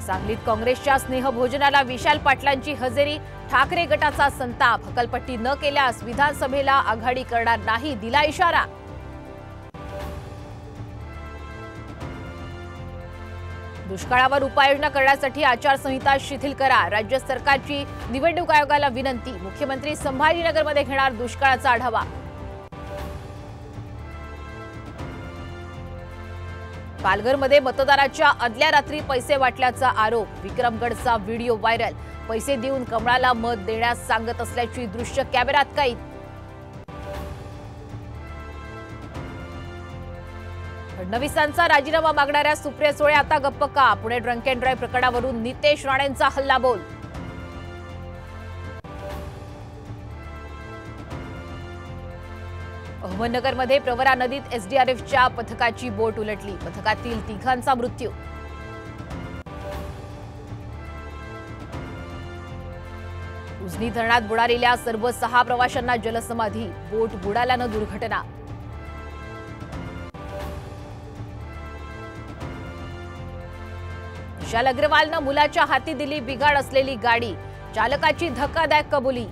सांगलीत काँग्रेसच्या स्नेहभोजनाला विशाल पाटलांची हजेरी, ठाकरे गटाचा संताप, हकलपट्टी न केल्यास विधानसभेला आघाडी करणार नाही, दिला इशारा. दुष्काळावर उपाययोजना करण्यासाठी आचारसंहिता शिथिल करा, राज्य सरकारची निवडणूक आयोगाला विनंती. मुख्यमंत्री संभाजीनगरमध्ये घेणार दुष्काळाचा आढावा. पालघरमध्ये मतदाराच्या आदल्या रात्री पैसे वाटल्याचा आरोप, विक्रमगडचा व्हिडिओ व्हायरल. पैसे देऊन कमळाला मत देण्यास सांगत असल्याची दृश्य कॅमेऱ्यात कैद. फडणवीसांचा राजीनामा मागणाऱ्या सुप्रिया सुळे आता गप्प का? पुणे ड्रंक अँड ड्राईव्ह प्रकरणावरून नितेश राणेंचा हल्लाबोल. अहमदनगरमध्ये प्रवरा नदीत एसडीआरएफच्या पथकाची बोट उलटली, पथकातील 3 मृत्यू. उजनी धरणात बुडालेल्या सर्व 6 प्रवाशांना जलसमाधी, बोट बुडाल्यानं दुर्घटना. विशाल अग्रवालनं मुलाच्या हाती दिली बिघाड असलेली गाडी, चालकाची धक्कादायक कबुली.